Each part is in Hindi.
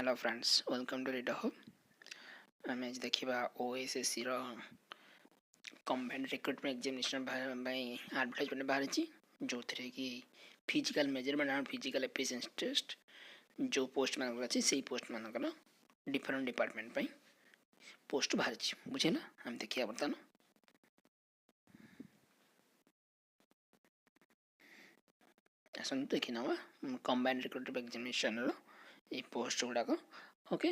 Hello friends, welcome to Read Hub. आम आज देखा OSSC combined recruitment examination advertisement बाहरी जो थे कि physical measurement and physical efficiency test जो पोस्ट मान अच्छी से पोस्ट मान डिफरेंट डिपार्टमेंट पोस्ट बाहरी बुझेगा। आम देखिए बर्तमान आसतु देखी ना कंबाइंड रिक्रुटमेंट एग्जामिनेशन ये पोस्ट गुड़ाक ओके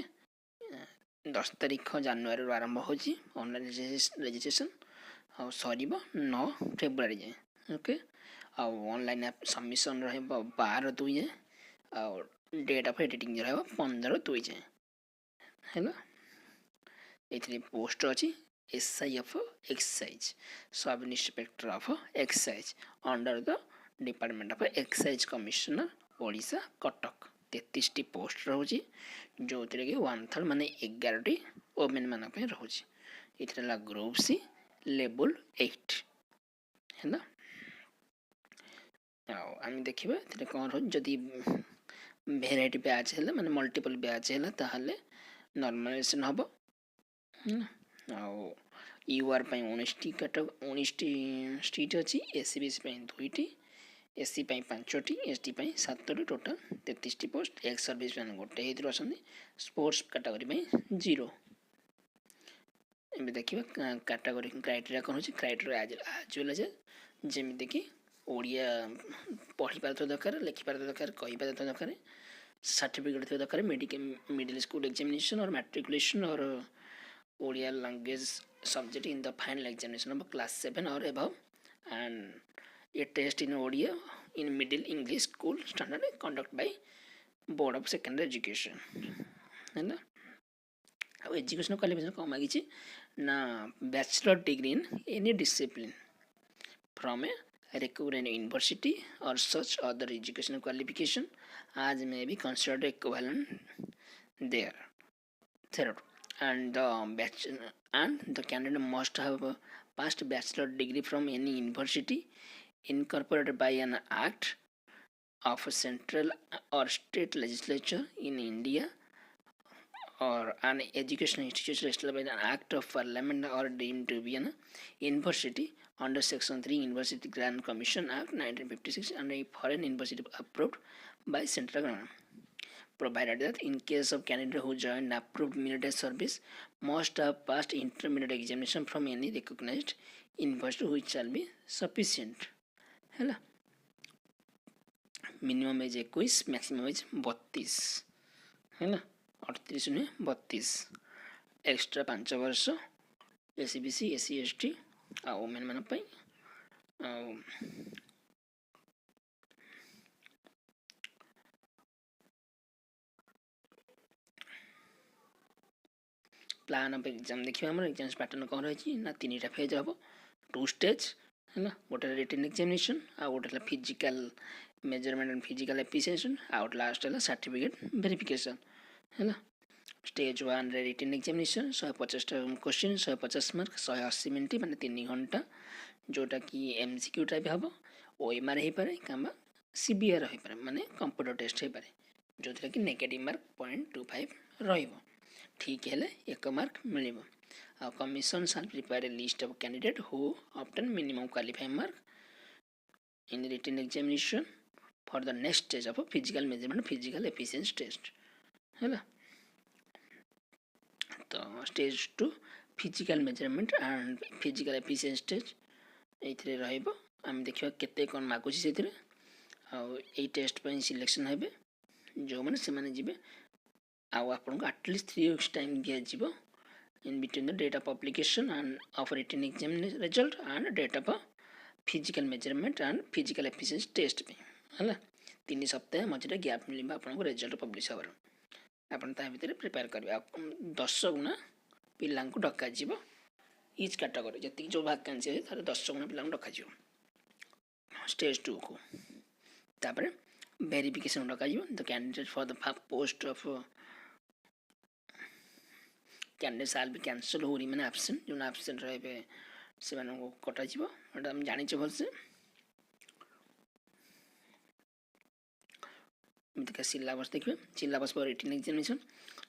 10 तारीख जानुरी आरंभ हो ऑनलाइन रजिस्ट्रेशन और सर 9 फेब्रुआरी जाए ओके। ऑनलाइन सबमिशन रहा 12/2 जाए और डेट ऑफ एडिटिंग रहा 15/2 जाए है। ये पोस्ट अच्छी SI of excise sub inspector of excise under the department of excise commissioner Odisha Cuttack 33 post रोचे जो कि 1/3 माने 11 वोमेन मान रोचे। ये ग्रुप सी लेवल 8 है ना। आम देखा कौन रोज जदि भेराइटी बैच है माने मल्टीपल बैच है ताहले नॉर्मलाइजेशन हम यूआर 19 सीट अच्छी एससीबीसी 2टी एससी 5टी एसटी 7टी total 33 post ex serviceman गोटे अच्छा स्पोर्ट्स कैटेगरी 0। देखिए कैटेगरी क्राइटेरिया कौन हो क्राइटेरिया आज वेल जमी कि ओडिया पढ़ी पार दरकार लिखिपार दरकार कहीपार दरकार सर्टिफिकेट दरकार मिडिल स्कूल एग्जामिनेशन और मैट्रिकुलेशन और Odia language subject in the final examination of class 7 और above and a test in Odia in middle English school standard conducted by Board of Secondary Education है ना। अब एजुकेशन क्वालिफिकेशन कौन मांगी ना bachelor degree in any discipline from A recognized university or such other educational qualification as may be considered equivalent there and the candidate must have passed bachelor degree from any university incorporated by an act of a central or state legislature in India or an educational institution established by an act of parliament or deemed to be an university under section 3 University Grant Commission Act 1956 and a foreign university approved by central government, provided that in case of candidate who joined approved military service must have passed intermediate examination from any recognized university which shall be sufficient है। मिनिमम एज 21 मैक्सिमम एज 32 है ना 38 नुहे 32 एक्स्ट्रा 5 वर्ष एससीबीसी एससी एसटी आ वोमेन मान प्लान ऑफ एग्जाम देखिए आम एग्जाम पैटर्न कौन रही ना 3टा फेज हम 2 स्टेज है ना गोटे रिटन एग्जामिनेशन आ गोटे physical measurement and physical efficiency आ गोटे लास्ट है सर्टिफिकेट वेरिफिकेशन है ना। स्टेज 1 रे रिटन एग्जामिनेशन 150टा क्वेश्चन 150 मार्क 180 मिनट माने 3 घंटा जोटा कि MCQ टाइप हम OMR हो पाए कम सीबीआर हो पाए माने कंप्यूटर टेस्ट हो पाए जो कि नेगेटिव मार्क 0.25 रहिबो ठीक है 1 mark mill. Commission shall prepare a list of candidates who obtain minimum qualifying mark in written examination for the next stage of a physical measurement physical efficiency test है ना। तो stage 2 physical measurement and physical efficiency test ये रहिबो आम देखिबा केते कोन मागुची सेथिरे आ टेस्ट पे सिलेक्शन हेबे जो माने से माने जिबे आ आपन को एटलीस्ट 3 वीक्स टाइम दिया जिवो in between the date of publication and of written exam result and date of physical measurement and physical efficiency test है 3 सप्ताह मझे गैप मिल आपको रिजल्ट पब्लिश हबार आपन ता भितर प्रिपेयर करेंगे 10 गुणा पिला डक इच कैटेगरी जी जो वैकेंसी है तार 10 गुणा पिला डक स्टेज 2 को तापर verification duck the candidate for the post of candidate साल भी कैंसल हो रही मैंने एब्सेंट जो एब्सेंट रहे से कटा जानी भलसे एमती सिलेबस देखिए सिलेबस फॉर रिटन एग्जामिनेशन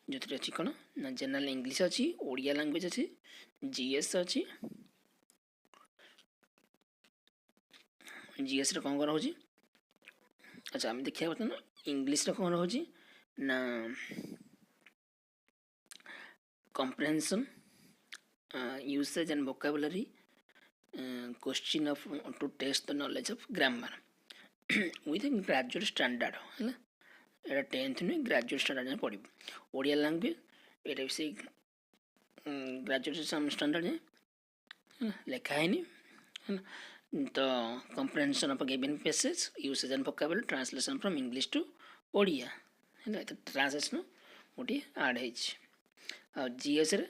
जो अच्छी कौन ना जनरल इंग्लिश अच्छी ओडिया लैंग्वेज अच्छी जीएस अच्छी जीएस रे कौन कौन रोचे अच्छा आम देखिए बर्तमान इंग्लिश रे कौन रोचे ना comprehension usage and vocabulary question of to test the knowledge of grammar with a graduate standard है एटा 10th नु ग्रेजुएट स्टैंडर्ड में पढ़िब ओडिया लैंग्वेज एटा से ग्रेजुएट स्टैंडर्ड में लिखा है नहीं तो comprehension of a given passage usage and vocabulary translation from English to Odia है तो ट्रांसलेशन गोटे ऐड है जीएस रे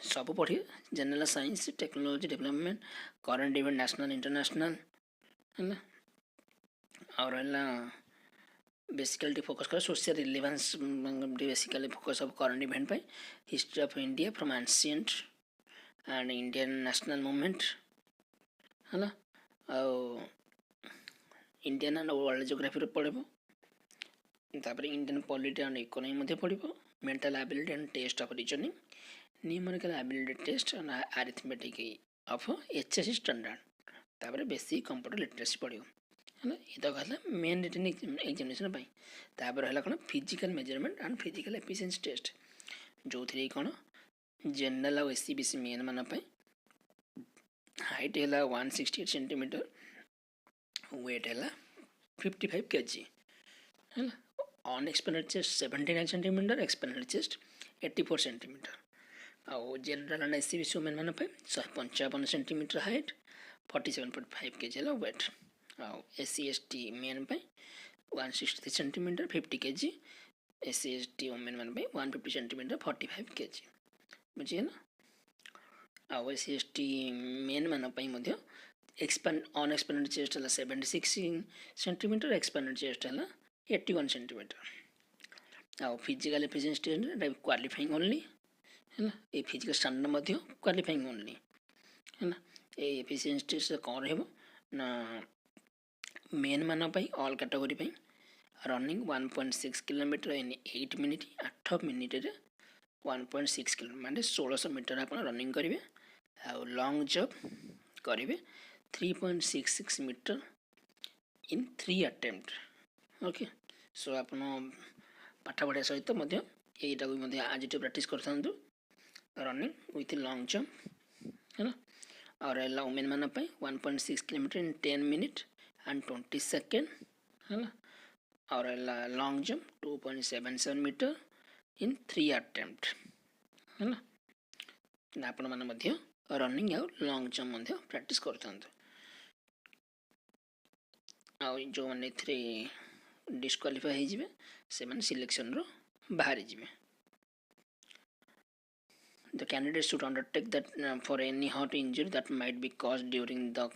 सब पढ़े general science technology development current event national international है और है बेसिकली फोकस कर social relevance basically focus of current event पे history of India from ancient and Indian national movement है ना इंडियन एंड वर्ल्ड जियोग्राफी पढ़ब तापर इंडियन पॉलिटी एंड इकोनॉमी मध्य पढ़ब mental ability and test of reasoning numerical ability test and arithmetic of HSC standard तापर बेसिक कंप्यूटर लिटरेसी पढ़ब है ना ये तो कहला मेन रिटन एग्जामिनेशन पाई तापर है कौन physical measurement and physical efficiency test जो थी कौन जनरल और एससीबीसी मेन मान हाइट है 168 सेंटीमीटर वेट है 55 kg है unexpanded chest 79 centimetre expanded chest 84 centimetre आउ जनरल एंड एससीबीसी वुमेन मान 155 सेंटीमीटर हाइट 47.5 kg है वेट आउ SC ST men 163 centimetre 50 kg SC ST women मान 150 सेंटीमीटर 45 kg बुझे ना आउ एससी एसटी मेन मान अनएक्सपेंडेड चेस्ट है 76 सेंटीमीटर एक्सपेंडेड चेस्ट है 81 सेंटीमीटर आउ physical efficiency test qualifying only है ना ये फिजिकल स्टैंडर्ड क्वालिफाइंग ओनली है ना ये एफिशिएंसी टेस्ट कौन रहा ना मेन मान ऑल कैटेगरी रनिंग 1.6 किलोमीटर इन 8 मिनिट 8 मिनिट 1.6 किलोमीटर माने 1600 मीटर आप रनिंग करेंगे आउ लॉन्ग जंप करेंगे 3.66 मीटर इन 3 अटेम्प्ट ओके सो आप पाठ पढ़ा सहित यहीटा भी आज प्रैक्टिस कर रनिंग विथ लॉन्ग जंप है ना और वुमेन मान 1.6 kilometre in 10 minute and 20 second है ना और लॉन्ग जंप 2.77 मीटर इन 3 अटेम्प्ट है ना आपण मैंने रनिंग आउ लॉन्ग जंप प्रैक्टिस कर जो मैंने डिस्क्वालिफाई हो से सिलेक्शन रो बाहर जाए the candidate should undertake that for any hurt injury that might be caused during the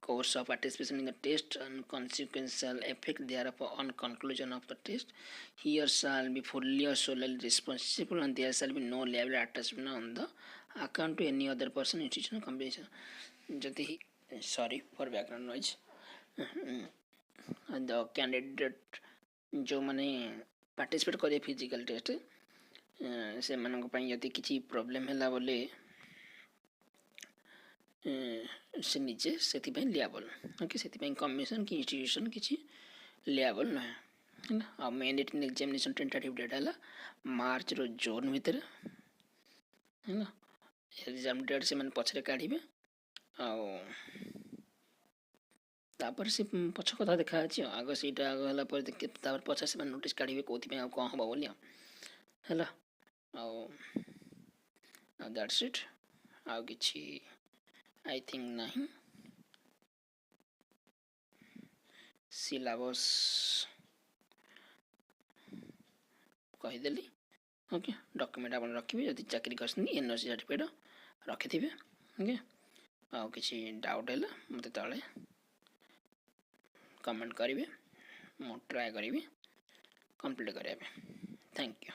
course of participation in the test and consequential effect thereof on conclusion of the test he or shall be fully or solely responsible and there shall be no liability attachment on the account to any other person institution or combination jati sorry for background noise the candidate जो मैंने पार्टिसिपेट करे फिजिकल टेस्ट से यदि किसी प्रोब्लेम है बोले से निजे से लियाबल ओके से कमिशन कि इंस्टीट्यूशन किसी लियाबल ना है ना और main written examination tentative date है मार्च रो जून भितर है ना एग्जाम डेट से मैंने पछरे काढ़े तापर से पछ कथा देखा आग से आग है देखे पछा से नोटिस काढ़े कौन कौन हम बोली है दैट्स इट आउ किछि आई थिंक नहीं सिलेबस कहीदेली ओके डॉक्यूमेंट आप रखिए जब चाकरी कर एनओसी सर्टिफिकेट रखि थे ओके आउ किछि डाउट है मत तले कमेंट करेंगे मु ट्राए करी कंप्लीट करेंगे थैंक यू।